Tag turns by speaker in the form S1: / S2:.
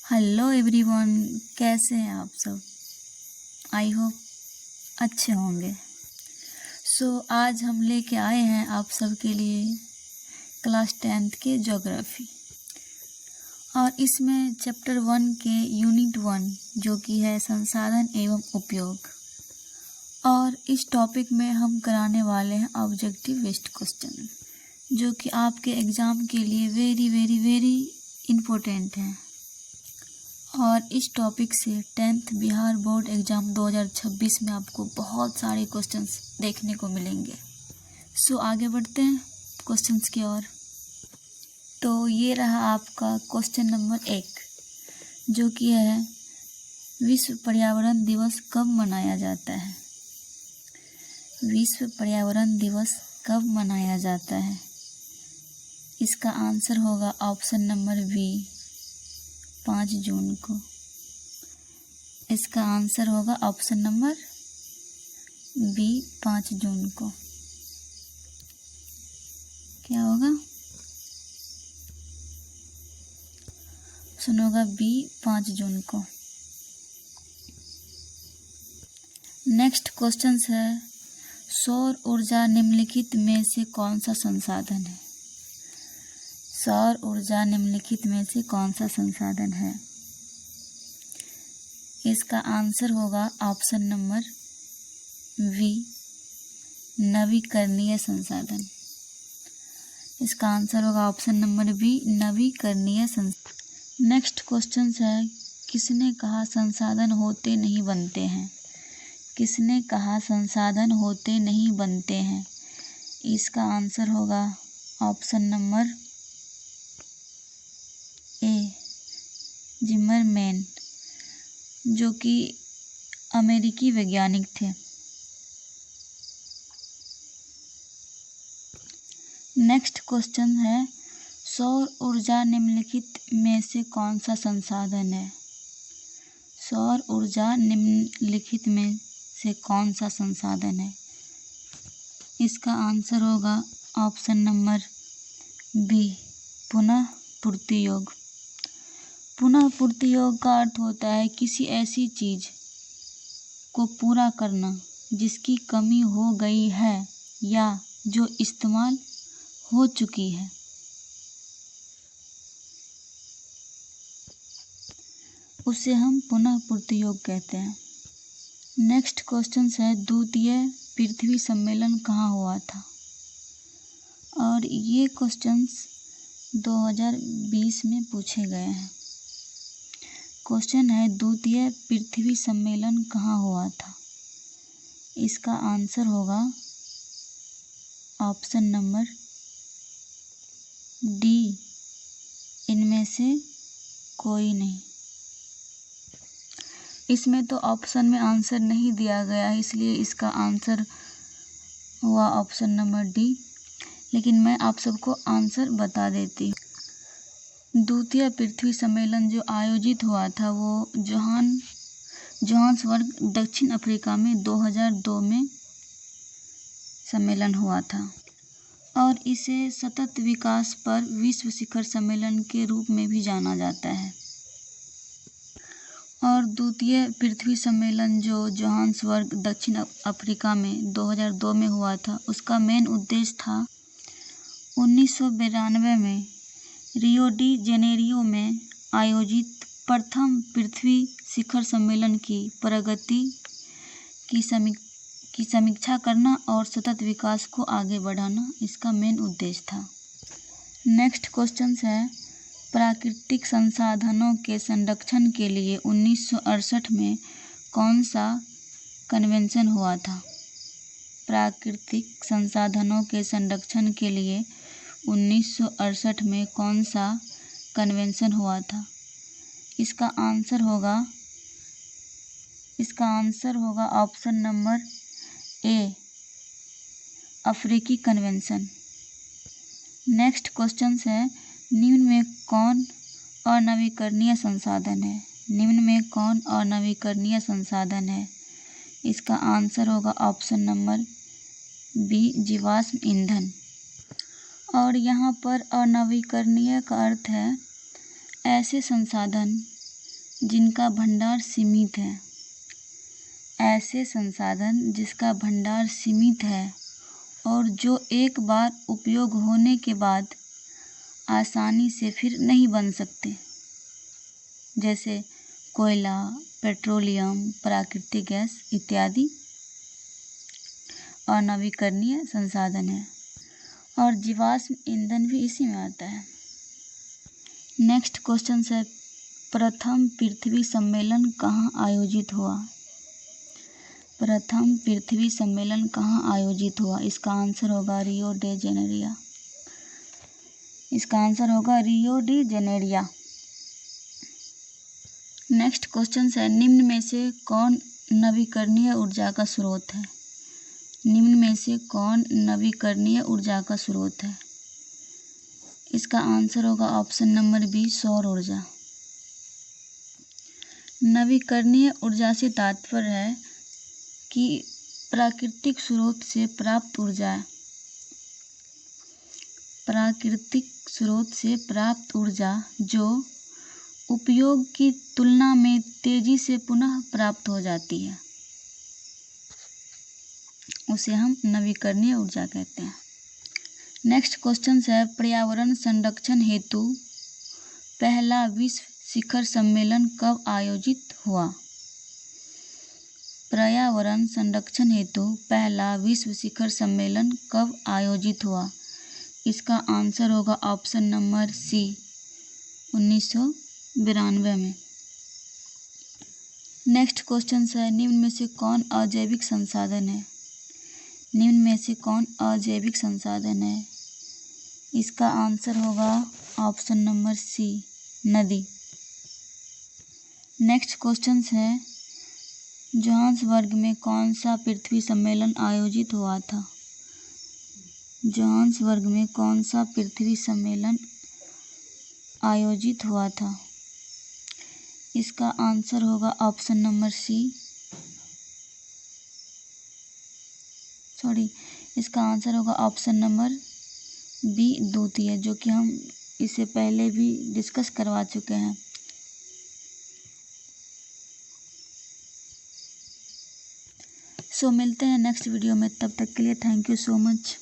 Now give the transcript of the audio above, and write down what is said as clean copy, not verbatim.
S1: Hello everyone, कैसे हैं आप सब। आई होप अच्छे होंगे। आज हम लेके आए हैं आप सब के लिए क्लास 10th के ज्योग्राफी और इसमें चैप्टर 1 के यूनिट 1 जो कि है संसाधन एवं उपयोग। और इस टॉपिक में हम कराने वाले हैं ऑब्जेक्टिव बेस्ड क्वेश्चन जो कि आपके एग्ज़ाम के लिए वेरी वेरी वेरी इम्पोर्टेंट हैं। और इस टॉपिक से 10th बिहार बोर्ड एग्ज़ाम 2026 में आपको बहुत सारे क्वेश्चंस देखने को मिलेंगे। आगे बढ़ते हैं क्वेश्चंस की ओर। तो ये रहा आपका क्वेश्चन नंबर 1 जो कि है विश्व पर्यावरण दिवस कब मनाया जाता है। विश्व पर्यावरण दिवस कब मनाया जाता है? इसका आंसर होगा ऑप्शन नंबर बी 5 जून को। इसका आंसर होगा ऑप्शन नंबर बी 5 जून को। क्या होगा? सुनोगा बी 5 जून को। नेक्स्ट क्वेश्चन है सौर ऊर्जा निम्नलिखित में से कौन सा संसाधन है? सौर ऊर्जा निम्नलिखित में से कौन सा संसाधन है? इसका आंसर होगा ऑप्शन नंबर बी नवीकरणीय संसाधन। इसका आंसर होगा ऑप्शन नंबर बी नवीकरणीय संसाधन। नेक्स्ट क्वेश्चन है किसने कहा संसाधन होते नहीं बनते हैं? किसने कहा संसाधन होते नहीं बनते हैं? इसका आंसर होगा ऑप्शन नंबर ए जिमरमैन जो कि अमेरिकी वैज्ञानिक थे। नेक्स्ट क्वेश्चन है सौर ऊर्जा निम्नलिखित में से कौन सा संसाधन है? सौर ऊर्जा निम्नलिखित में से कौन सा संसाधन है? इसका आंसर होगा ऑप्शन नंबर बी पुनः पूर्ति योग। पुनः पूर्ति योग का अर्थ होता है किसी ऐसी चीज़ को पूरा करना जिसकी कमी हो गई है या जो इस्तेमाल हो चुकी है। उसे हम पुनः पूर्ति योग कहते हैं। नेक्स्ट क्वेश्चन है द्वितीय पृथ्वी सम्मेलन कहाँ हुआ था? और ये क्वेश्चंस 2020 में पूछे गए हैं। क्वेश्चन है द्वितीय पृथ्वी सम्मेलन कहाँ हुआ था? इसका आंसर होगा ऑप्शन नंबर डी इनमें से कोई नहीं। इसमें तो ऑप्शन में आंसर नहीं दिया गया है इसलिए इसका आंसर हुआ ऑप्शन नंबर डी, लेकिन मैं आप सबको आंसर बता देती हूँ। द्वितीय पृथ्वी सम्मेलन जो आयोजित हुआ था वो जोहान्सबर्ग दक्षिण अफ्रीका में 2002 में सम्मेलन हुआ था और इसे सतत विकास पर विश्व शिखर सम्मेलन के रूप में भी जाना जाता है। और द्वितीय पृथ्वी सम्मेलन जो जोहान्सबर्ग दक्षिण अफ्रीका में 2002 में हुआ था उसका मेन उद्देश्य था 1992 में रियो डी जेनेरियो में आयोजित प्रथम पृथ्वी शिखर सम्मेलन की प्रगति की समीक्षा करना और सतत विकास को आगे बढ़ाना इसका मेन उद्देश्य था। नेक्स्ट क्वेश्चन है प्राकृतिक संसाधनों के संरक्षण के लिए 1968 में कौन सा कन्वेंशन हुआ था? प्राकृतिक संसाधनों के संरक्षण के लिए 1968 में कौन सा कन्वेंशन हुआ था? इसका आंसर होगा ऑप्शन नंबर ए अफ्रीकी कन्वेंशन। नेक्स्ट क्वेश्चन है निम्न में कौन अनवीकरणीय संसाधन है? निम्न में कौन अनवीकरणीय संसाधन है? इसका आंसर होगा ऑप्शन नंबर बी जीवाश्म ईंधन। और यहाँ पर अनवीकरणीय का अर्थ है ऐसे संसाधन जिनका भंडार सीमित है। ऐसे संसाधन जिसका भंडार सीमित है और जो एक बार उपयोग होने के बाद आसानी से फिर नहीं बन सकते, जैसे कोयला, पेट्रोलियम, प्राकृतिक गैस इत्यादि अनवीकरणीय संसाधन है। और जीवाश्म ईंधन भी इसी में आता है। नेक्स्ट क्वेश्चन है, प्रथम पृथ्वी सम्मेलन कहाँ आयोजित हुआ? प्रथम पृथ्वी सम्मेलन कहाँ आयोजित हुआ? इसका आंसर होगा रियो डी जेनेरियो। इसका आंसर होगा Rio de Janeiro. Next question है, निम्न में से कौन नवीकरणीय ऊर्जा का स्रोत है? निम्न में से कौन नवीकरणीय ऊर्जा का स्रोत है? इसका आंसर होगा ऑप्शन नंबर बी, सौर ऊर्जा। नवीकरणीय ऊर्जा से तात्पर्य है कि प्राकृतिक स्रोत से प्राप्त ऊर्जा, प्राकृतिक स्रोत से प्राप्त ऊर्जा जो उपयोग की तुलना में तेजी से पुनः प्राप्त हो जाती है, उसे हम नवीकरणीय ऊर्जा कहते हैं। नेक्स्ट क्वेश्चन है, पर्यावरण संरक्षण हेतु पहला विश्व शिखर सम्मेलन कब आयोजित हुआ? पर्यावरण संरक्षण हेतु पहला विश्व शिखर सम्मेलन कब आयोजित हुआ? इसका आंसर होगा ऑप्शन नंबर सी, 1992 में। नेक्स्ट क्वेश्चन है, निम्न में से कौन अजैविक संसाधन है? निम्न में से कौन अजैविक संसाधन है? इसका आंसर होगा ऑप्शन नंबर सी, नदी। नेक्स्ट क्वेश्चन है, जोहान्सबर्ग में कौन सा पृथ्वी सम्मेलन आयोजित हुआ था? जोहान्सबर्ग में कौन सा पृथ्वी सम्मेलन आयोजित हुआ था? इसका आंसर होगा ऑप्शन नंबर सी, इसका आंसर होगा ऑप्शन नंबर बी, द्वितीय, जो कि हम इससे पहले भी डिस्कस करवा चुके हैं। सो मिलते हैं नेक्स्ट वीडियो में, तब तक के लिए थैंक यू सो मच।